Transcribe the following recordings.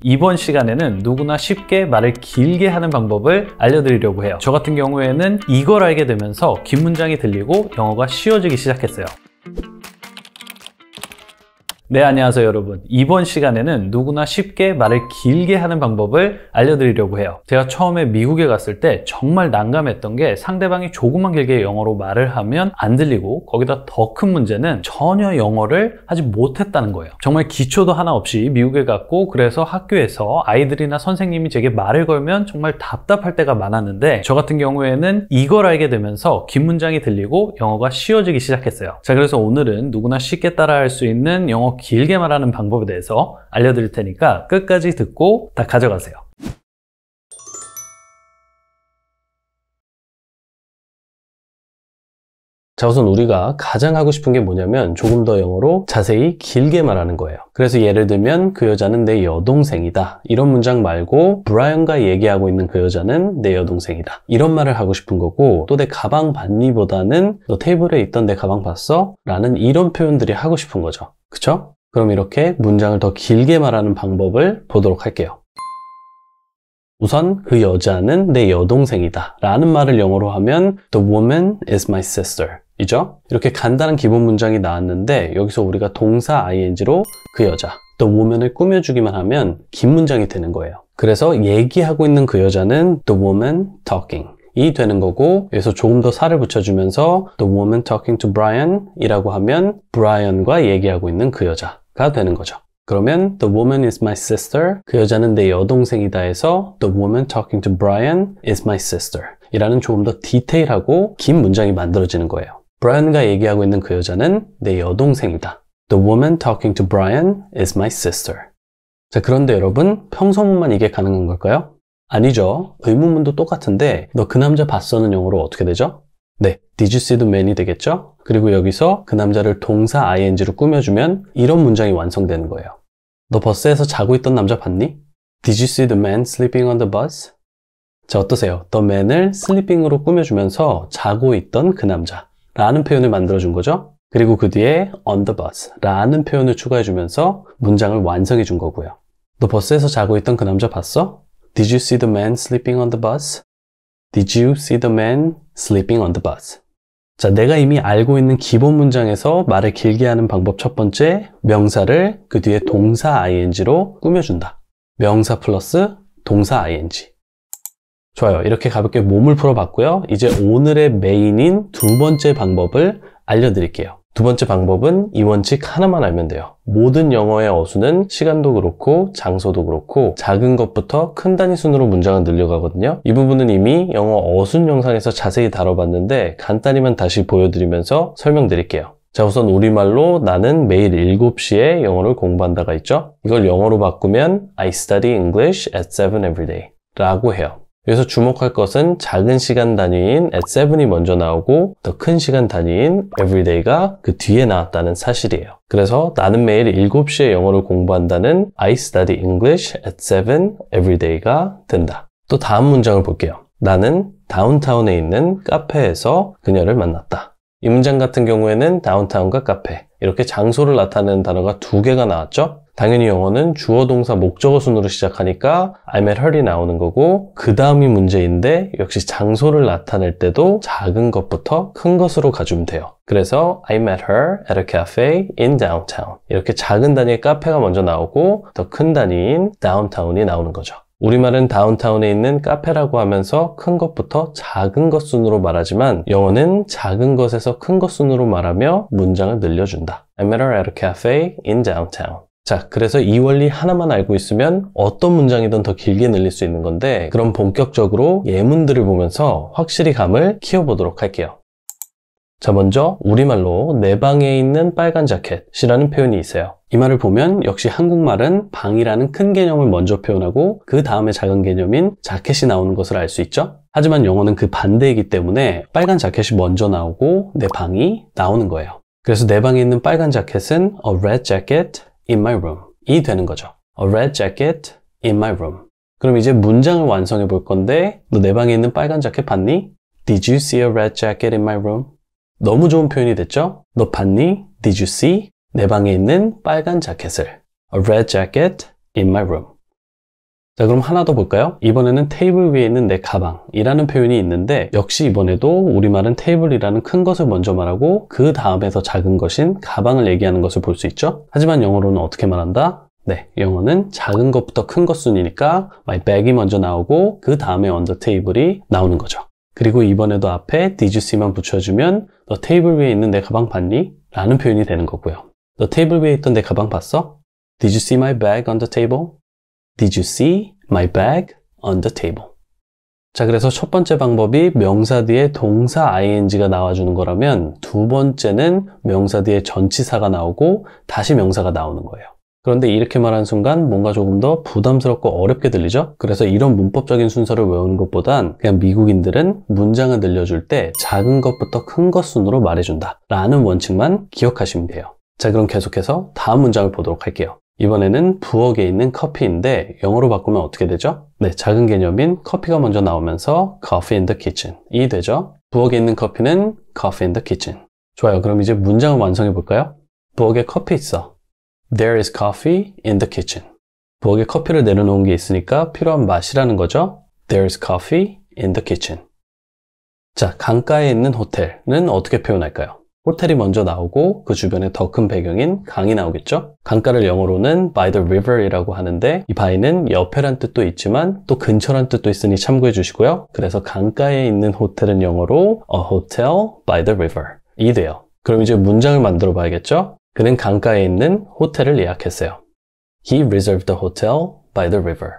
이번 시간에는 누구나 쉽게 말을 길게 하는 방법을 알려드리려고 해요. 저 같은 경우에는 이걸 알게 되면서 긴 문장이 들리고 영어가 쉬워지기 시작했어요. 네, 안녕하세요 여러분. 이번 시간에는 누구나 쉽게 말을 길게 하는 방법을 알려드리려고 해요. 제가 처음에 미국에 갔을 때 정말 난감했던 게 상대방이 조금만 길게 영어로 말을 하면 안 들리고, 거기다 더 큰 문제는 전혀 영어를 하지 못했다는 거예요. 정말 기초도 하나 없이 미국에 갔고, 그래서 학교에서 아이들이나 선생님이 제게 말을 걸면 정말 답답할 때가 많았는데, 저 같은 경우에는 이걸 알게 되면서 긴 문장이 들리고 영어가 쉬워지기 시작했어요. 자, 그래서 오늘은 누구나 쉽게 따라할 수 있는 영어 길게 말하는 방법에 대해서 알려드릴 테니까 끝까지 듣고 다 가져가세요. 자, 우선 우리가 가장 하고 싶은 게 뭐냐면 조금 더 영어로 자세히 길게 말하는 거예요. 그래서 예를 들면 그 여자는 내 여동생이다, 이런 문장 말고 브라이언과 얘기하고 있는 그 여자는 내 여동생이다, 이런 말을 하고 싶은 거고, 또 내 가방 봤니 보다는 너 테이블에 있던 내 가방 봤어? 라는 이런 표현들이 하고 싶은 거죠. 그쵸? 그럼 이렇게 문장을 더 길게 말하는 방법을 보도록 할게요. 우선 그 여자는 내 여동생이다 라는 말을 영어로 하면 The woman is my sister 이죠? 이렇게 간단한 기본 문장이 나왔는데, 여기서 우리가 동사 ing로 그 여자, The woman을 꾸며주기만 하면 긴 문장이 되는 거예요. 그래서 얘기하고 있는 그 여자는 The woman talking 이 되는 거고, 여기서 조금 더 살을 붙여주면서 The woman talking to Brian 이라고 하면 브라이언과 얘기하고 있는 그 여자가 되는 거죠. 그러면 The woman is my sister, 그 여자는 내 여동생이다 해서 The woman talking to Brian is my sister 이라는 조금 더 디테일하고 긴 문장이 만들어지는 거예요. 브라이언과 얘기하고 있는 그 여자는 내 여동생이다. The woman talking to Brian is my sister. 자, 그런데 여러분, 평서문만 이게 가능한 걸까요? 아니죠. 의문문도 똑같은데 너 그 남자 봤어는 영어로 어떻게 되죠? 네, Did you see the man이 되겠죠? 그리고 여기서 그 남자를 동사 ing로 꾸며주면 이런 문장이 완성되는 거예요. 너 버스에서 자고 있던 남자 봤니? Did you see the man sleeping on the bus? 자, 어떠세요? The man을 sleeping으로 꾸며주면서 자고 있던 그 남자 라는 표현을 만들어준 거죠. 그리고 그 뒤에 on the bus 라는 표현을 추가해주면서 문장을 완성해 준 거고요. 너 버스에서 자고 있던 그 남자 봤어? Did you see the man sleeping on the bus? Did you see the man sleeping on the bus? 자, 내가 이미 알고 있는 기본 문장에서 말을 길게 하는 방법 첫 번째, 명사를 그 뒤에 동사 ing로 꾸며준다. 명사 플러스 동사 ing. 좋아요. 이렇게 가볍게 몸을 풀어봤고요. 이제 오늘의 메인인 두 번째 방법을 알려드릴게요. 두 번째 방법은 이 원칙 하나만 알면 돼요. 모든 영어의 어수는 시간도 그렇고 장소도 그렇고 작은 것부터 큰 단위 순으로 문장을 늘려가거든요. 이 부분은 이미 영어 어순 영상에서 자세히 다뤄봤는데 간단히만 다시 보여드리면서 설명드릴게요. 자, 우선 우리말로 나는 매일 7시에 영어를 공부한다가 있죠? 이걸 영어로 바꾸면 I study English at 7 every day 라고 해요. 여기서 주목할 것은 작은 시간 단위인 at 7이 먼저 나오고 더 큰 시간 단위인 everyday가 그 뒤에 나왔다는 사실이에요. 그래서 나는 매일 7시에 영어를 공부한다는 I study English at 7 everyday가 된다. 또 다음 문장을 볼게요. 나는 다운타운에 있는 카페에서 그녀를 만났다. 이 문장 같은 경우에는 다운타운과 카페, 이렇게 장소를 나타내는 단어가 두 개가 나왔죠? 당연히 영어는 주어 동사 목적어 순으로 시작하니까 I met her이 나오는 거고, 그 다음이 문제인데 역시 장소를 나타낼 때도 작은 것부터 큰 것으로 가주면 돼요. 그래서 I met her at a cafe in downtown. 이렇게 작은 단위의 카페가 먼저 나오고 더 큰 단위인 downtown이 나오는 거죠. 우리말은 다운타운에 있는 카페라고 하면서 큰 것부터 작은 것 순으로 말하지만 영어는 작은 것에서 큰 것 순으로 말하며 문장을 늘려준다. I met her at a cafe in downtown. 자, 그래서 이 원리 하나만 알고 있으면 어떤 문장이든 더 길게 늘릴 수 있는 건데, 그럼 본격적으로 예문들을 보면서 확실히 감을 키워보도록 할게요. 자, 먼저 우리말로 내 방에 있는 빨간 자켓이라는 표현이 있어요. 이 말을 보면 역시 한국말은 방이라는 큰 개념을 먼저 표현하고 그 다음에 작은 개념인 자켓이 나오는 것을 알 수 있죠? 하지만 영어는 그 반대이기 때문에 빨간 자켓이 먼저 나오고 내 방이 나오는 거예요. 그래서 내 방에 있는 빨간 자켓은 a red jacket in my room 이 되는 거죠. A red jacket in my room. 그럼 이제 문장을 완성해 볼 건데, 너 내 방에 있는 빨간 자켓 봤니? Did you see a red jacket in my room? 너무 좋은 표현이 됐죠? 너 봤니? Did you see? 내 방에 있는 빨간 자켓을. A red jacket in my room. 자, 그럼 하나 더 볼까요? 이번에는 테이블 위에 있는 내 가방이라는 표현이 있는데 역시 이번에도 우리말은 테이블이라는 큰 것을 먼저 말하고 그 다음에서 작은 것인 가방을 얘기하는 것을 볼 수 있죠? 하지만 영어로는 어떻게 말한다? 네, 영어는 작은 것부터 큰 것 순이니까 my bag이 먼저 나오고 그 다음에 on the table이 나오는 거죠. 그리고 이번에도 앞에 did you see만 붙여주면 너 테이블 위에 있는 내 가방 봤니? 라는 표현이 되는 거고요. 너 테이블 위에 있던 내 가방 봤어? Did you see my bag on the table? Did you see my bag on the table? 자, 그래서 첫 번째 방법이 명사 뒤에 동사 ing가 나와주는 거라면 두 번째는 명사 뒤에 전치사가 나오고 다시 명사가 나오는 거예요. 그런데 이렇게 말하는 순간 뭔가 조금 더 부담스럽고 어렵게 들리죠? 그래서 이런 문법적인 순서를 외우는 것보단 그냥 미국인들은 문장을 늘려줄 때 작은 것부터 큰 것 순으로 말해준다 라는 원칙만 기억하시면 돼요. 자, 그럼 계속해서 다음 문장을 보도록 할게요. 이번에는 부엌에 있는 커피인데 영어로 바꾸면 어떻게 되죠? 네, 작은 개념인 커피가 먼저 나오면서 coffee in the kitchen 이 되죠? 부엌에 있는 커피는 coffee in the kitchen. 좋아요. 그럼 이제 문장을 완성해 볼까요? 부엌에 커피 있어. There is coffee in the kitchen. 부엌에 커피를 내려놓은 게 있으니까 필요한 맛이라는 거죠? There is coffee in the kitchen. 자, 강가에 있는 호텔은 어떻게 표현할까요? 호텔이 먼저 나오고 그 주변에 더 큰 배경인 강이 나오겠죠? 강가를 영어로는 by the river이라고 하는데 이 by는 옆에란 뜻도 있지만 또 근처란 뜻도 있으니 참고해 주시고요. 그래서 강가에 있는 호텔은 영어로 a hotel by the river 이 돼요. 그럼 이제 문장을 만들어 봐야겠죠? 그는 강가에 있는 호텔을 예약했어요. He reserved the hotel by the river.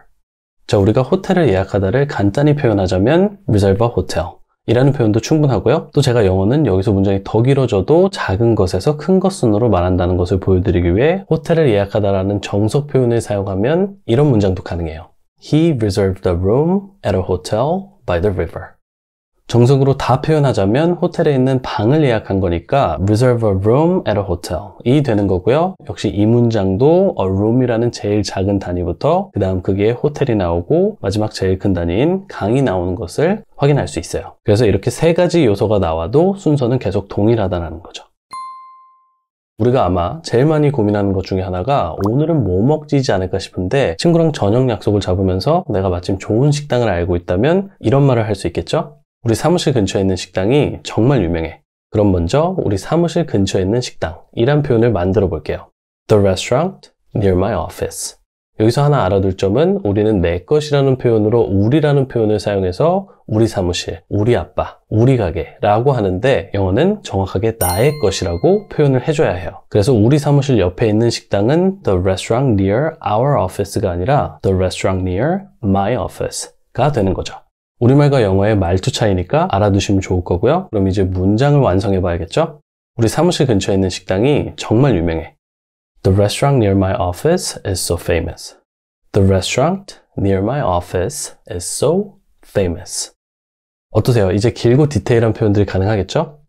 자, 우리가 호텔을 예약하다를 간단히 표현하자면 reserve a hotel 이라는 표현도 충분하고요. 또 제가 영어는 여기서 문장이 더 길어져도 작은 것에서 큰 것 순으로 말한다는 것을 보여드리기 위해 호텔을 예약하다라는 정석 표현을 사용하면 이런 문장도 가능해요. He reserved a room at a hotel by the river. 정석으로 다 표현하자면 호텔에 있는 방을 예약한 거니까 reserve a room at a hotel 이 되는 거고요. 역시 이 문장도 a room이라는 제일 작은 단위부터 그 다음 크기의 호텔이 나오고 마지막 제일 큰 단위인 강이 나오는 것을 확인할 수 있어요. 그래서 이렇게 세 가지 요소가 나와도 순서는 계속 동일하다는 거죠. 우리가 아마 제일 많이 고민하는 것 중에 하나가 오늘은 뭐 먹지지 않을까 싶은데 친구랑 저녁 약속을 잡으면서 내가 마침 좋은 식당을 알고 있다면 이런 말을 할 수 있겠죠? 우리 사무실 근처에 있는 식당이 정말 유명해. 그럼 먼저 우리 사무실 근처에 있는 식당이란 표현을 만들어 볼게요. The restaurant near my office. 여기서 하나 알아둘 점은 우리는 내 것이라는 표현으로 우리라는 표현을 사용해서 우리 사무실, 우리 아빠, 우리 가게라고 하는데 영어는 정확하게 나의 것이라고 표현을 해줘야 해요. 그래서 우리 사무실 옆에 있는 식당은 the restaurant near our office가 아니라 the restaurant near my office가 되는 거죠. 우리말과 영어의 말투 차이니까 알아두시면 좋을 거고요. 그럼 이제 문장을 완성해 봐야겠죠? 우리 사무실 근처에 있는 식당이 정말 유명해. The restaurant near my office is so famous. The restaurant near my office is so famous. 어떠세요? 이제 길고 디테일한 표현들이 가능하겠죠?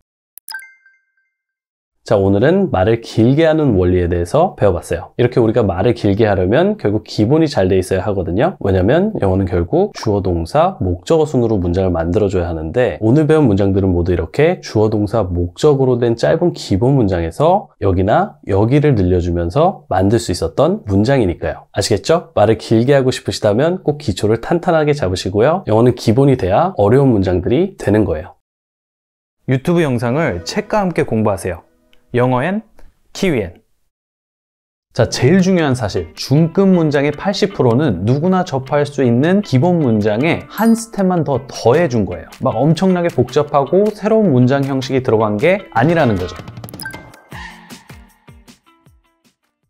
자, 오늘은 말을 길게 하는 원리에 대해서 배워봤어요. 이렇게 우리가 말을 길게 하려면 결국 기본이 잘 돼 있어야 하거든요. 왜냐면 영어는 결국 주어, 동사, 목적어 순으로 문장을 만들어줘야 하는데 오늘 배운 문장들은 모두 이렇게 주어, 동사, 목적으로 된 짧은 기본 문장에서 여기나 여기를 늘려주면서 만들 수 있었던 문장이니까요. 아시겠죠? 말을 길게 하고 싶으시다면 꼭 기초를 탄탄하게 잡으시고요. 영어는 기본이 돼야 어려운 문장들이 되는 거예요. 유튜브 영상을 책과 함께 공부하세요. 영어엔 키위엔. 자, 제일 중요한 사실, 중급 문장의 80%는 누구나 접할 수 있는 기본 문장에 한 스텝만 더 더해준 거예요. 막 엄청나게 복잡하고 새로운 문장 형식이 들어간 게 아니라는 거죠.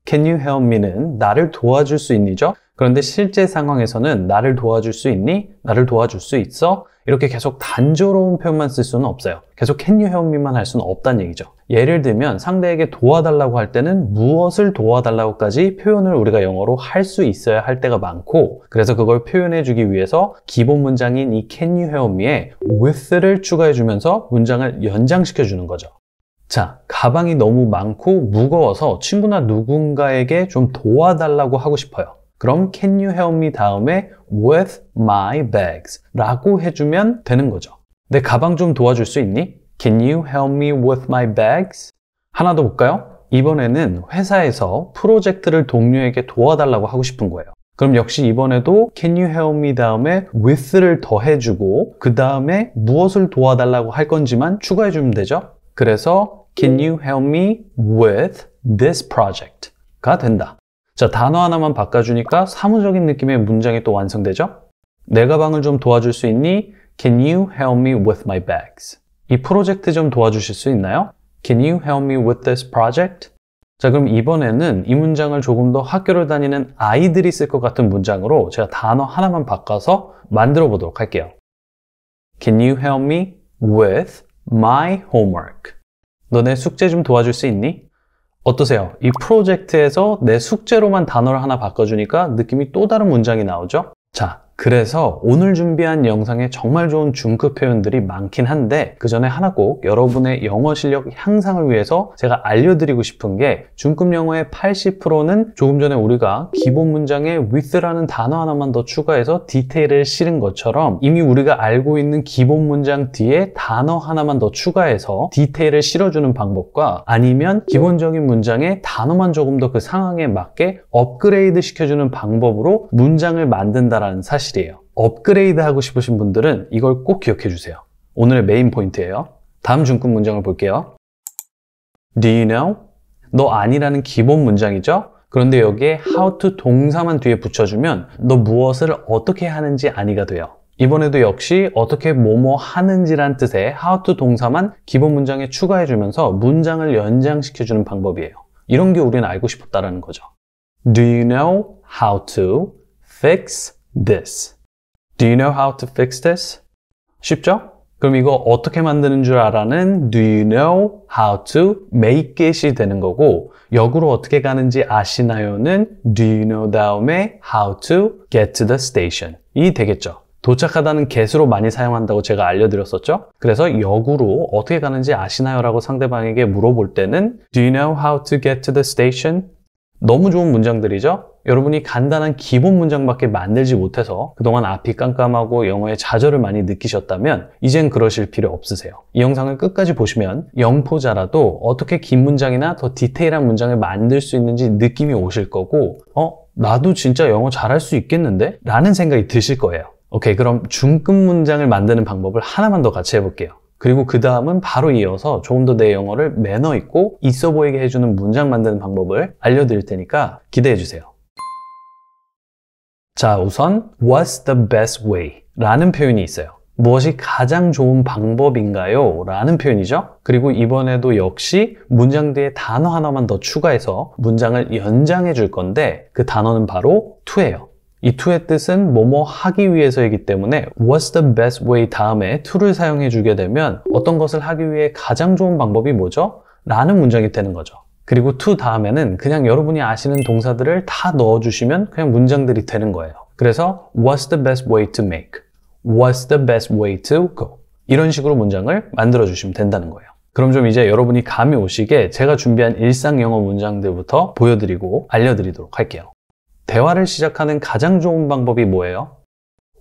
Can you help me는 나를 도와줄 수 있니죠? 그런데 실제 상황에서는 나를 도와줄 수 있니? 나를 도와줄 수 있어? 이렇게 계속 단조로운 표현만 쓸 수는 없어요. 계속 can you help me만 할 수는 없다는 얘기죠. 예를 들면 상대에게 도와달라고 할 때는 무엇을 도와달라고까지 표현을 우리가 영어로 할 수 있어야 할 때가 많고 그래서 그걸 표현해 주기 위해서 기본 문장인 이 can you help me에 with를 추가해 주면서 문장을 연장시켜 주는 거죠. 자, 가방이 너무 많고 무거워서 친구나 누군가에게 좀 도와달라고 하고 싶어요. 그럼 can you help me 다음에 with my bags 라고 해주면 되는 거죠. 내 가방 좀 도와줄 수 있니? Can you help me with my bags? 하나 더 볼까요? 이번에는 회사에서 프로젝트를 동료에게 도와달라고 하고 싶은 거예요. 그럼 역시 이번에도 can you help me 다음에 with를 더해주고 그 다음에 무엇을 도와달라고 할 건지만 추가해주면 되죠. 그래서 can you help me with this project 가 된다. 자, 단어 하나만 바꿔주니까 사무적인 느낌의 문장이 또 완성되죠. 내 가방을 좀 도와줄 수 있니? Can you help me with my bags? 이 프로젝트 좀 도와주실 수 있나요? Can you help me with this project? 자, 그럼 이번에는 이 문장을 조금 더 학교를 다니는 아이들이 쓸 것 같은 문장으로 제가 단어 하나만 바꿔서 만들어 보도록 할게요. Can you help me with my homework? 너 내 숙제 좀 도와줄 수 있니? 어떠세요? 이 프로젝트에서 내 숙제로만 단어를 하나 바꿔주니까 느낌이 또 다른 문장이 나오죠? 자, 그래서 오늘 준비한 영상에 정말 좋은 중급 표현들이 많긴 한데 그 전에 하나 꼭 여러분의 영어 실력 향상을 위해서 제가 알려드리고 싶은 게 중급 영어의 80%는 조금 전에 우리가 기본 문장에 with라는 단어 하나만 더 추가해서 디테일을 실은 것처럼 이미 우리가 알고 있는 기본 문장 뒤에 단어 하나만 더 추가해서 디테일을 실어주는 방법과 아니면 기본적인 문장에 단어만 조금 더 그 상황에 맞게 업그레이드 시켜주는 방법으로 문장을 만든다라는 사실이에요. 업그레이드 하고 싶으신 분들은 이걸 꼭 기억해 주세요. 오늘의 메인 포인트예요. 다음 중급 문장을 볼게요. Do you know? 너 아니라는 기본 문장이죠? 그런데 여기에 how to 동사만 뒤에 붙여주면 너 무엇을 어떻게 하는지 아니가 돼요. 이번에도 역시 어떻게 뭐뭐 하는지란 뜻의 how to 동사만 기본 문장에 추가해주면서 문장을 연장시켜주는 방법이에요. 이런 게 우리는 알고 싶었다는 거죠. Do you know how to fix this? Do you know how to fix this? 쉽죠? 그럼 이거 어떻게 만드는 줄 알아는 Do you know how to make it이 되는 거고 역으로 어떻게 가는지 아시나요는 Do you know 다음에 how to get to the station 이 되겠죠. 도착하다는 get으로 많이 사용한다고 제가 알려드렸었죠. 그래서 역으로 어떻게 가는지 아시나요? 라고 상대방에게 물어볼 때는 Do you know how to get to the station? 너무 좋은 문장들이죠? 여러분이 간단한 기본 문장밖에 만들지 못해서 그동안 앞이 깜깜하고 영어에 좌절을 많이 느끼셨다면 이젠 그러실 필요 없으세요. 이 영상을 끝까지 보시면 영포자라도 어떻게 긴 문장이나 더 디테일한 문장을 만들 수 있는지 느낌이 오실 거고 나도 진짜 영어 잘할 수 있겠는데? 라는 생각이 드실 거예요. 오케이, 그럼 중급 문장을 만드는 방법을 하나만 더 같이 해볼게요. 그리고 그 다음은 바로 이어서 조금 더 내 영어를 매너 있고 있어 보이게 해주는 문장 만드는 방법을 알려드릴 테니까 기대해 주세요. 자, 우선 What's the best way? 라는 표현이 있어요. 무엇이 가장 좋은 방법인가요? 라는 표현이죠. 그리고 이번에도 역시 문장 뒤에 단어 하나만 더 추가해서 문장을 연장해 줄 건데 그 단어는 바로 to예요. 이 to의 뜻은 뭐뭐 하기 위해서이기 때문에 What's the best way 다음에 to를 사용해 주게 되면 어떤 것을 하기 위해 가장 좋은 방법이 뭐죠? 라는 문장이 되는 거죠. 그리고 to 다음에는 그냥 여러분이 아시는 동사들을 다 넣어주시면 그냥 문장들이 되는 거예요. 그래서 What's the best way to make? What's the best way to go? 이런 식으로 문장을 만들어 주시면 된다는 거예요. 그럼 좀 이제 여러분이 감이 오시게 제가 준비한 일상 영어 문장들부터 보여드리고 알려드리도록 할게요. 대화를 시작하는 가장 좋은 방법이 뭐예요?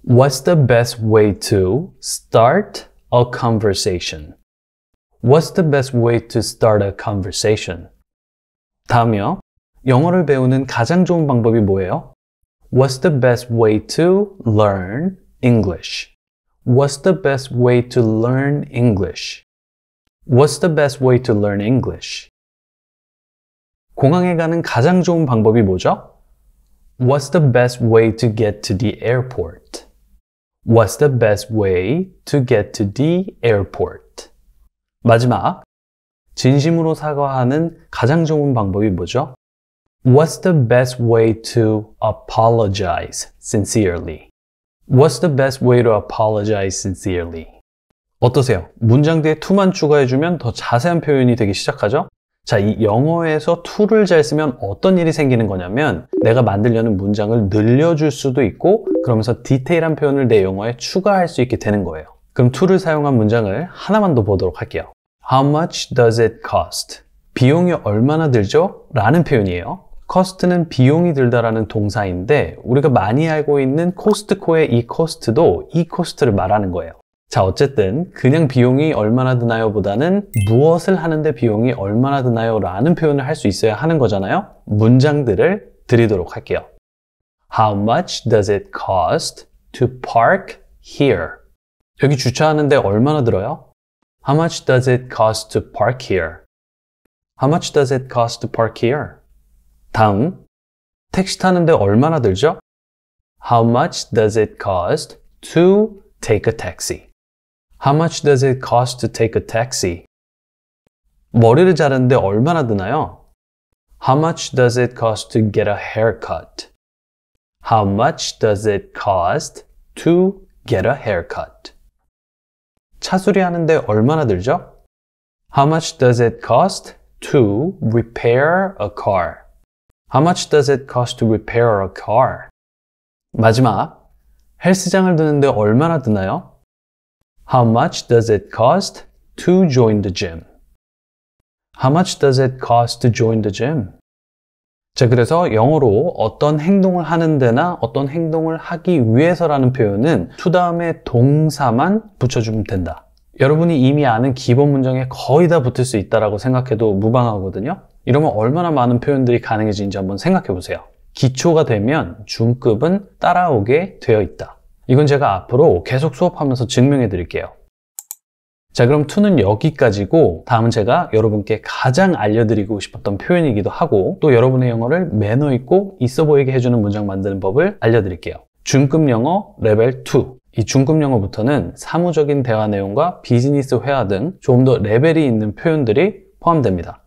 What's the best way to start a conversation? What's the best way to start a conversation? 다음이요. 영어를 배우는 가장 좋은 방법이 뭐예요? What's the best way to learn English? What's the best way to learn English? What's the best way to learn English? 공항에 가는 가장 좋은 방법이 뭐죠? What's the best way to get to the airport? What's the best way to get to the airport? 마지막, 진심으로 사과하는 가장 좋은 방법이 뭐죠? What's the best way to apologize sincerely? What's the best way to apologize sincerely? 어떠세요? 문장 뒤에 to만 추가해주면 더 자세한 표현이 되기 시작하죠? 자, 이 영어에서 to를 잘 쓰면 어떤 일이 생기는 거냐면 내가 만들려는 문장을 늘려줄 수도 있고 그러면서 디테일한 표현을 내 영어에 추가할 수 있게 되는 거예요. 그럼 to를 사용한 문장을 하나만 더 보도록 할게요. How much does it cost? 비용이 얼마나 들죠? 라는 표현이에요. cost는 비용이 들다라는 동사인데 우리가 많이 알고 있는 코스트코의 이 cost도 이 cost를 말하는 거예요. 자, 어쨌든 그냥 비용이 얼마나 드나요 보다는 무엇을 하는데 비용이 얼마나 드나요 라는 표현을 할 수 있어야 하는 거잖아요. 문장들을 드리도록 할게요. How much does it cost to park here? 여기 주차하는데 얼마나 들어요? How much does it cost to park here? How much does it cost to park here? 다음, 택시 타는데 얼마나 들죠? How much does it cost to take a taxi? How much does it cost to take a taxi? 머리를 자르는데 얼마나 드나요? How much does it cost to get a haircut? How much does it cost to get a haircut? 차 수리하는데 얼마나 들죠? How much does it cost to repair a car? How much does it cost to repair a car? 마지막, 헬스장을 드는데 얼마나 드나요? How much does it cost to join the gym? How much does it cost to join the gym? 자, 그래서 영어로 어떤 행동을 하는 데나 어떤 행동을 하기 위해서라는 표현은 to 다음에 동사만 붙여주면 된다. 여러분이 이미 아는 기본 문장에 거의 다 붙을 수 있다고 생각해도 무방하거든요. 이러면 얼마나 많은 표현들이 가능해지는지 한번 생각해 보세요. 기초가 되면 중급은 따라오게 되어 있다. 이건 제가 앞으로 계속 수업하면서 증명해 드릴게요. 자, 그럼 to는 여기까지고 다음은 제가 여러분께 가장 알려드리고 싶었던 표현이기도 하고 또 여러분의 영어를 매너 있고 있어 보이게 해주는 문장 만드는 법을 알려드릴게요. 중급 영어 레벨 2. 이 중급 영어부터는 사무적인 대화 내용과 비즈니스 회화 등 좀 더 레벨이 있는 표현들이 포함됩니다.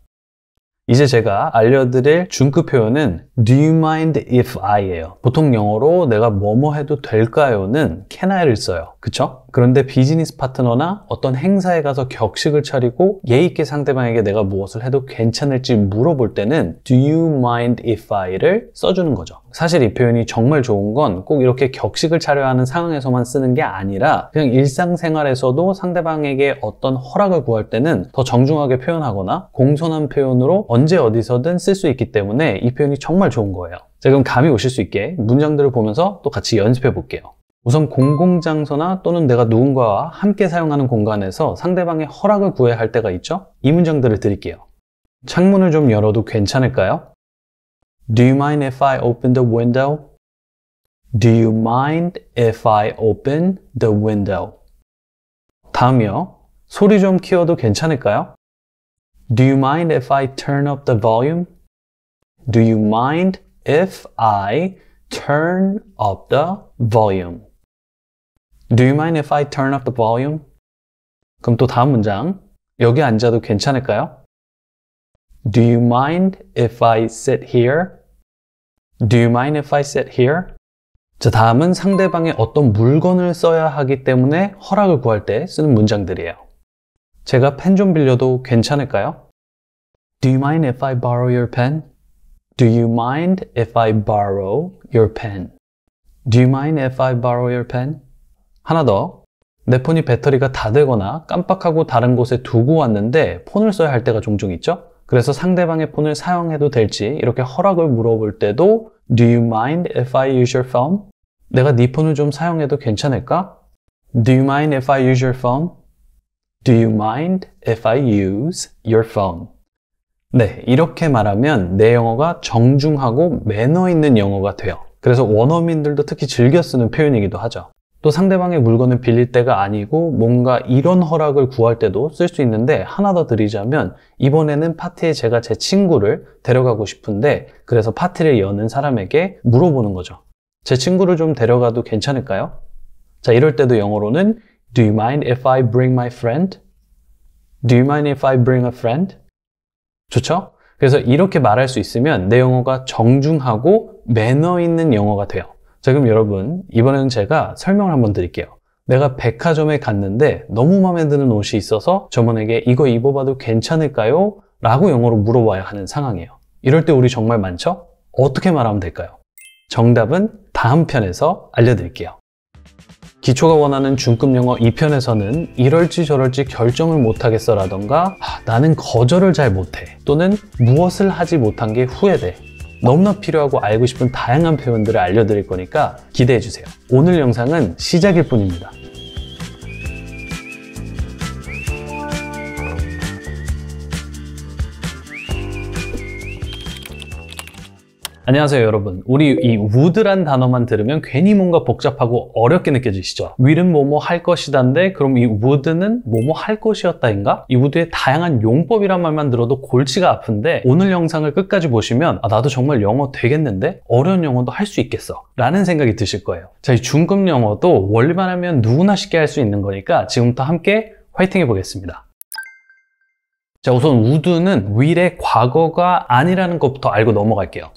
이제 제가 알려드릴 중급 표현은 Do you mind if I예요. 보통 영어로 내가 뭐뭐 해도 될까요는 can I를 써요. 그쵸? 그런데 비즈니스 파트너나 어떤 행사에 가서 격식을 차리고 예의 있게 상대방에게 내가 무엇을 해도 괜찮을지 물어볼 때는 Do you mind if I를 써주는 거죠. 사실 이 표현이 정말 좋은 건 꼭 이렇게 격식을 차려야 하는 상황에서만 쓰는 게 아니라 그냥 일상생활에서도 상대방에게 어떤 허락을 구할 때는 더 정중하게 표현하거나 공손한 표현으로 언제 어디서든 쓸 수 있기 때문에 이 표현이 정말 좋은 거예요. 자, 그럼 감이 오실 수 있게 문장들을 보면서 또 같이 연습해 볼게요. 우선 공공장소나 또는 내가 누군가와 함께 사용하는 공간에서 상대방의 허락을 구해야 할 때가 있죠? 이 문장들을 드릴게요. 창문을 좀 열어도 괜찮을까요? Do you mind if I open the window? Do you mind if I open the window? 다음이요. 소리 좀 키워도 괜찮을까요? Do you mind if I turn up the volume? Do you mind if I turn up the volume? Do you mind if I turn up the volume? 그럼 또 다음 문장. 여기 앉아도 괜찮을까요? Do you mind if I sit here? Do you mind if I sit here? 자, 다음은 상대방의 어떤 물건을 써야 하기 때문에 허락을 구할 때 쓰는 문장들이에요. 제가 펜 좀 빌려도 괜찮을까요? Do you mind if I borrow your pen? Do you mind if I borrow your pen? Do you mind if I borrow your pen? 하나 더. 내 폰이 배터리가 다 되거나 깜빡하고 다른 곳에 두고 왔는데 폰을 써야 할 때가 종종 있죠? 그래서 상대방의 폰을 사용해도 될지 이렇게 허락을 물어볼 때도 Do you mind if I use your phone? 내가 네 폰을 좀 사용해도 괜찮을까? Do you mind if I use your phone? Do you mind if I use your phone? 네, 이렇게 말하면 내 영어가 정중하고 매너 있는 영어가 돼요. 그래서 원어민들도 특히 즐겨 쓰는 표현이기도 하죠. 또 상대방의 물건을 빌릴 때가 아니고 뭔가 이런 허락을 구할 때도 쓸 수 있는데 하나 더 드리자면 이번에는 파티에 제가 제 친구를 데려가고 싶은데 그래서 파티를 여는 사람에게 물어보는 거죠. 제 친구를 좀 데려가도 괜찮을까요? 자, 이럴 때도 영어로는 Do you mind if I bring my friend? Do you mind if I bring a friend? 좋죠? 그래서 이렇게 말할 수 있으면 내 영어가 정중하고 매너 있는 영어가 돼요. 자, 그럼 여러분 이번에는 제가 설명을 한번 드릴게요. 내가 백화점에 갔는데 너무 마음에 드는 옷이 있어서 점원에게 이거 입어봐도 괜찮을까요? 라고 영어로 물어봐야 하는 상황이에요. 이럴 때 우리 정말 많죠? 어떻게 말하면 될까요? 정답은 다음 편에서 알려드릴게요. 기초가 원하는 중급 영어 2편에서는 이럴지 저럴지 결정을 못하겠어 라던가 나는 거절을 잘 못해 또는 무엇을 하지 못한 게 후회돼 너무나 필요하고 알고 싶은 다양한 표현들을 알려드릴 거니까 기대해주세요. 오늘 영상은 시작일 뿐입니다. 안녕하세요 여러분. 우리 이 would란 단어만 들으면 괜히 뭔가 복잡하고 어렵게 느껴지시죠? will은 뭐뭐 할 것이다인데 그럼 이 would는 뭐뭐 할 것이었다인가? 이 would의 다양한 용법이란 말만 들어도 골치가 아픈데 오늘 영상을 끝까지 보시면 나도 정말 영어 되겠는데? 어려운 영어도 할 수 있겠어 라는 생각이 드실 거예요. 자, 이 중급 영어도 원리만 하면 누구나 쉽게 할 수 있는 거니까 지금부터 함께 화이팅 해보겠습니다. 자, 우선 would는 will의 과거가 아니라는 것부터 알고 넘어갈게요.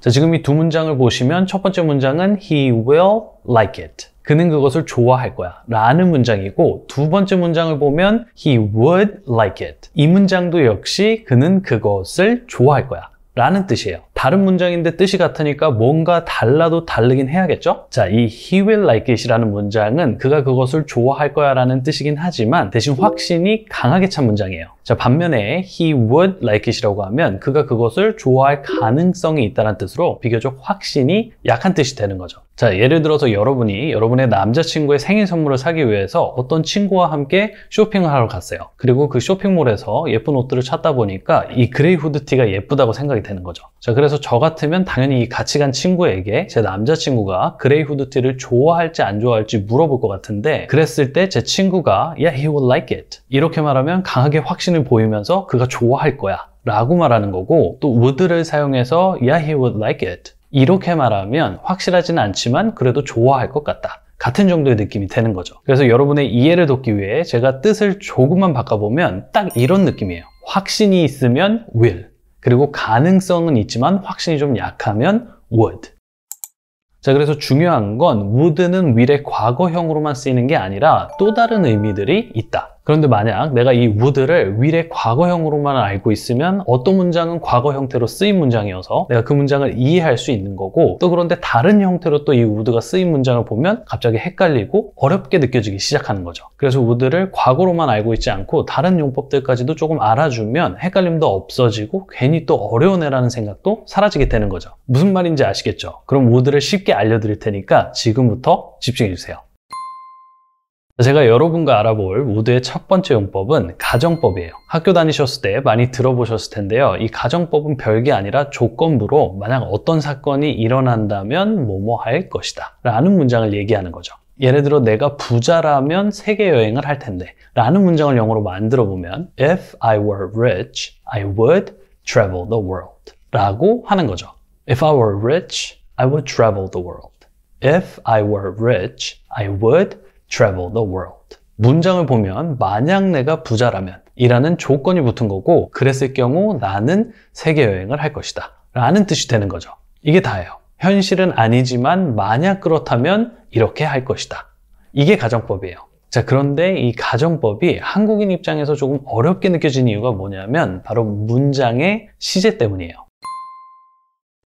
자, 지금 이 두 문장을 보시면 첫 번째 문장은 He will like it. 그는 그것을 좋아할 거야 라는 문장이고, 두 번째 문장을 보면 He would like it. 이 문장도 역시 그는 그것을 좋아할 거야 라는 뜻이에요. 다른 문장인데 뜻이 같으니까 뭔가 달라도 다르긴 해야겠죠? 자, 이 he will like it이라는 문장은 그가 그것을 좋아할 거야 라는 뜻이긴 하지만 대신 확신이 강하게 찬 문장이에요. 자, 반면에 he would like it이라고 하면 그가 그것을 좋아할 가능성이 있다는 뜻으로 비교적 확신이 약한 뜻이 되는 거죠. 자, 예를 들어서 여러분이 여러분의 남자친구의 생일 선물을 사기 위해서 어떤 친구와 함께 쇼핑을 하러 갔어요. 그리고 그 쇼핑몰에서 예쁜 옷들을 찾다 보니까 이 그레이 후드티가 예쁘다고 생각이 되는 거죠. 자, 그래서 저 같으면 당연히 이 같이 간 친구에게 제 남자친구가 그레이 후드티를 좋아할지 안 좋아할지 물어볼 것 같은데, 그랬을 때 제 친구가 Yeah, he will like it 이렇게 말하면 강하게 확신을 보이면서 그가 좋아할 거야 라고 말하는 거고, 또 would를 사용해서 Yeah, he would like it 이렇게 말하면 확실하지는 않지만 그래도 좋아할 것 같다 같은 정도의 느낌이 되는 거죠. 그래서 여러분의 이해를 돕기 위해 제가 뜻을 조금만 바꿔보면 딱 이런 느낌이에요. 확신이 있으면 will, 그리고 가능성은 있지만 확신이 좀 약하면 would. 자, 그래서 중요한 건 would는 will의 과거형으로만 쓰이는 게 아니라 또 다른 의미들이 있다. 그런데 만약 내가 이 would를 will의 과거형으로만 알고 있으면 어떤 문장은 과거 형태로 쓰인 문장이어서 내가 그 문장을 이해할 수 있는 거고, 또 그런데 다른 형태로 또 이 would가 쓰인 문장을 보면 갑자기 헷갈리고 어렵게 느껴지기 시작하는 거죠. 그래서 would를 과거로만 알고 있지 않고 다른 용법들까지도 조금 알아주면 헷갈림도 없어지고 괜히 또 어려운 애라는 생각도 사라지게 되는 거죠. 무슨 말인지 아시겠죠? 그럼 would를 쉽게 알려드릴 테니까 지금부터 집중해 주세요. 제가 여러분과 알아볼 would의 첫 번째 용법은 가정법이에요. 학교 다니셨을 때 많이 들어보셨을 텐데요. 이 가정법은 별게 아니라 조건부로 만약 어떤 사건이 일어난다면 뭐뭐 할 것이다 라는 문장을 얘기하는 거죠. 예를 들어 내가 부자라면 세계 여행을 할 텐데 라는 문장을 영어로 만들어 보면 If I were rich, I would travel the world 라고 하는 거죠. If I were rich, I would travel the world. If I were rich, I would travel the world. 문장을 보면 만약 내가 부자라면 이라는 조건이 붙은 거고, 그랬을 경우 나는 세계 여행을 할 것이다 라는 뜻이 되는 거죠. 이게 다예요. 현실은 아니지만 만약 그렇다면 이렇게 할 것이다. 이게 가정법이에요. 자, 그런데 이 가정법이 한국인 입장에서 조금 어렵게 느껴지는 이유가 뭐냐면 바로 문장의 시제 때문이에요.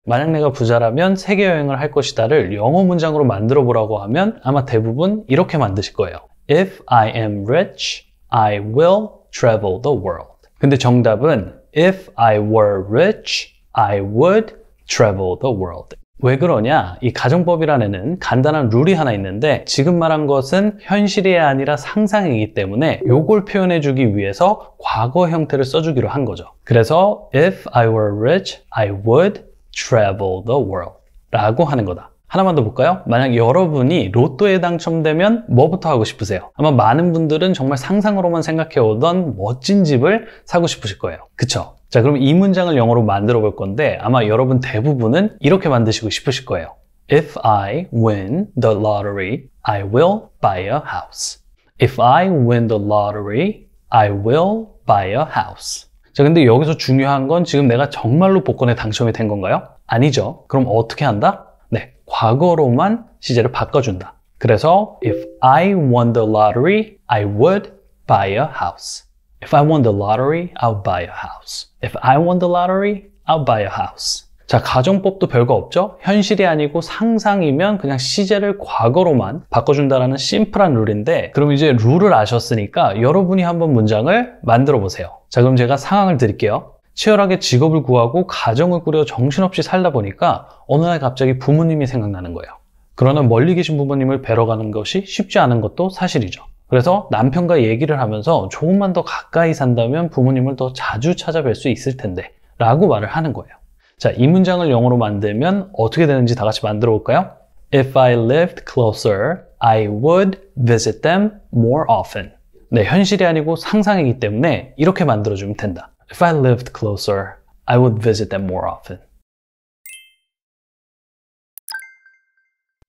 만약 내가 부자라면 세계 여행을 할 것이다를 영어 문장으로 만들어 보라고 하면 아마 대부분 이렇게 만드실 거예요. If I am rich, I will travel the world. 근데 정답은 If I were rich, I would travel the world. 왜 그러냐? 이 가정법이라는 애는 간단한 룰이 하나 있는데 지금 말한 것은 현실이 아니라 상상이기 때문에 요걸 표현해 주기 위해서 과거 형태를 써주기로 한 거죠. 그래서 If I were rich, I would travel the world 라고 하는 거다. 하나만 더 볼까요? 만약 여러분이 로또에 당첨되면 뭐부터 하고 싶으세요? 아마 많은 분들은 정말 상상으로만 생각해오던 멋진 집을 사고 싶으실 거예요. 그쵸? 자, 그럼 이 문장을 영어로 만들어 볼 건데 아마 여러분 대부분은 이렇게 만드시고 싶으실 거예요. If I win the lottery, I will buy a house. If I win the lottery, I will buy a house. 자, 근데 여기서 중요한 건 지금 내가 정말로 복권에 당첨이 된 건가요? 아니죠. 그럼 어떻게 한다? 네, 과거로만 시제를 바꿔준다. 그래서 If I won the lottery, I would buy a house. If I won the lottery, I'll buy a house. If I won the lottery, I'll buy a house. 자, 가정법도 별거 없죠? 현실이 아니고 상상이면 그냥 시제를 과거로만 바꿔준다라는 심플한 룰인데, 그럼 이제 룰을 아셨으니까 여러분이 한번 문장을 만들어 보세요. 자, 그럼 제가 상황을 드릴게요. 치열하게 직업을 구하고 가정을 꾸려 정신없이 살다 보니까 어느 날 갑자기 부모님이 생각나는 거예요. 그러나 멀리 계신 부모님을 뵈러 가는 것이 쉽지 않은 것도 사실이죠. 그래서 남편과 얘기를 하면서 조금만 더 가까이 산다면 부모님을 더 자주 찾아뵐 수 있을 텐데 라고 말을 하는 거예요. 자, 이 문장을 영어로 만들면 어떻게 되는지 다 같이 만들어 볼까요? If I lived closer, I would visit them more often. 네, 현실이 아니고 상상이기 때문에 이렇게 만들어주면 된다. If I lived closer, I would visit them more often.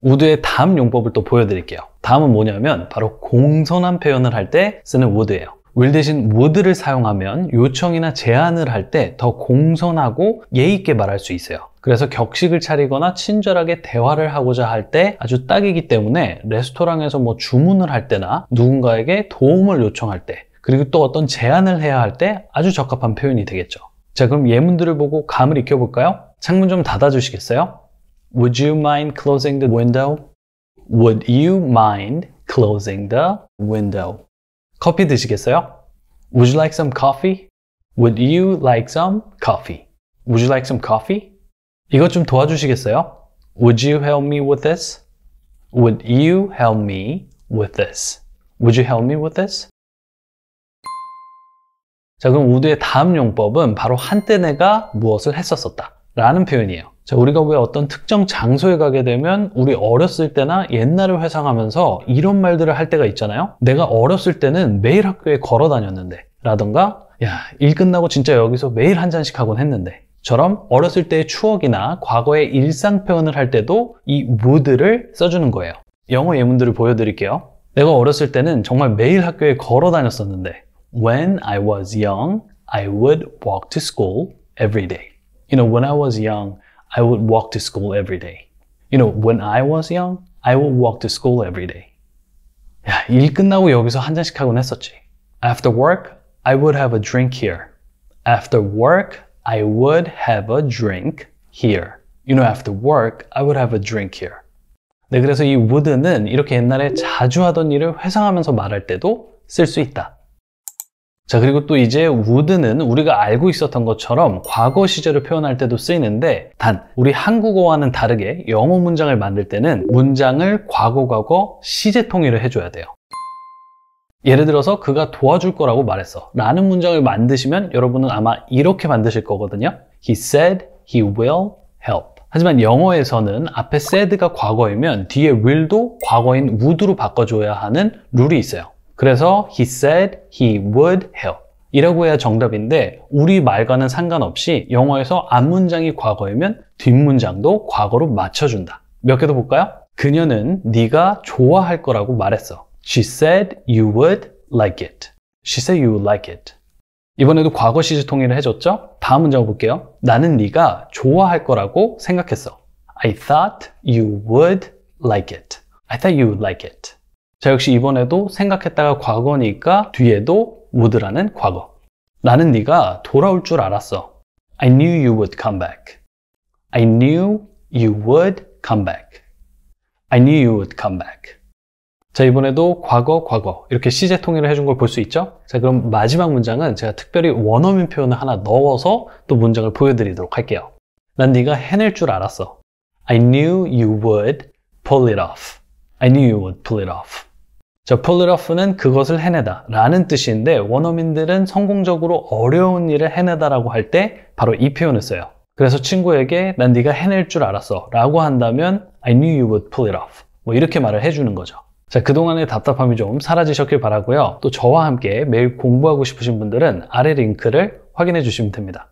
would의 다음 용법을 또 보여드릴게요. 다음은 뭐냐면 바로 공손한 표현을 할 때 쓰는 would예요. will 대신 would를 사용하면 요청이나 제안을 할 때 더 공손하고 예의 있게 말할 수 있어요. 그래서 격식을 차리거나 친절하게 대화를 하고자 할 때 아주 딱이기 때문에 레스토랑에서 뭐 주문을 할 때나 누군가에게 도움을 요청할 때 그리고 또 어떤 제안을 해야 할 때 아주 적합한 표현이 되겠죠. 자, 그럼 예문들을 보고 감을 익혀볼까요? 창문 좀 닫아주시겠어요? Would you mind closing the window? Would you mind closing the window? 커피 드시겠어요? Would you like some coffee? Would you like some coffee? Would you like some coffee? 이것 좀 도와주시겠어요? Would you help me with this? Would you help me with this? Would you help me with this? 자, 그럼 would의 다음 용법은 바로 한때 내가 무엇을 했었었다 라는 표현이에요. 자, 우리가 왜 어떤 특정 장소에 가게 되면 우리 어렸을 때나 옛날을 회상하면서 이런 말들을 할 때가 있잖아요. 내가 어렸을 때는 매일 학교에 걸어 다녔는데 라던가 야, 일 끝나고 진짜 여기서 매일 한 잔씩 하곤 했는데 처럼 어렸을 때의 추억이나 과거의 일상 표현을 할 때도 이 would를 써주는 거예요. 영어 예문들을 보여드릴게요. 내가 어렸을 때는 정말 매일 학교에 걸어 다녔었는데 When I was young, I would walk to school every day. You know, when I was young, I would walk to school every day. You know, when I was young, I would walk to school every day. 야, 일 끝나고 여기서 한 잔씩 하곤 했었지. After work, I would have a drink here. After work, I would have a drink here. You know, after work, I would have a drink here. 네, 그래서 이 would는 이렇게 옛날에 자주 하던 일을 회상하면서 말할 때도 쓸 수 있다. 자, 그리고 또 이제 would는 우리가 알고 있었던 것처럼 과거 시제를 표현할 때도 쓰이는데 단 우리 한국어와는 다르게 영어 문장을 만들 때는 문장을 과거 시제 통일을 해줘야 돼요. 예를 들어서 그가 도와줄 거라고 말했어 라는 문장을 만드시면 여러분은 아마 이렇게 만드실 거거든요. He said he will help. 하지만 영어에서는 앞에 said가 과거이면 뒤에 will도 과거인 would로 바꿔줘야 하는 룰이 있어요. 그래서 he said he would help 이라고 해야 정답인데 우리 말과는 상관없이 영어에서 앞문장이 과거이면 뒷문장도 과거로 맞춰준다. 몇 개 더 볼까요? 그녀는 네가 좋아할 거라고 말했어. She said you would like it. She said you would like it. 이번에도 과거 시제 통일을 해줬죠? 다음 문장 볼게요. 나는 네가 좋아할 거라고 생각했어. I thought you would like it. I thought you would like it. 자, 역시 이번에도 생각했다가 과거니까 뒤에도 would라는 과거. 나는 네가 돌아올 줄 알았어. I knew you would come back. I knew you would come back. I knew you would come back. 자, 이번에도 과거 이렇게 시제 통일을 해준 걸 볼 수 있죠? 자, 그럼 마지막 문장은 제가 특별히 원어민 표현을 하나 넣어서 또 문장을 보여드리도록 할게요. 난 네가 해낼 줄 알았어. I knew you would pull it off. I knew you would pull it off. 자, pull it off는 그것을 해내다 라는 뜻인데 원어민들은 성공적으로 어려운 일을 해내다 라고 할 때 바로 이 표현을 써요. 그래서 친구에게 난 네가 해낼 줄 알았어 라고 한다면 I knew you would pull it off. 뭐 이렇게 말을 해주는 거죠. 자, 그동안의 답답함이 좀 사라지셨길 바라고요. 또 저와 함께 매일 공부하고 싶으신 분들은 아래 링크를 확인해 주시면 됩니다.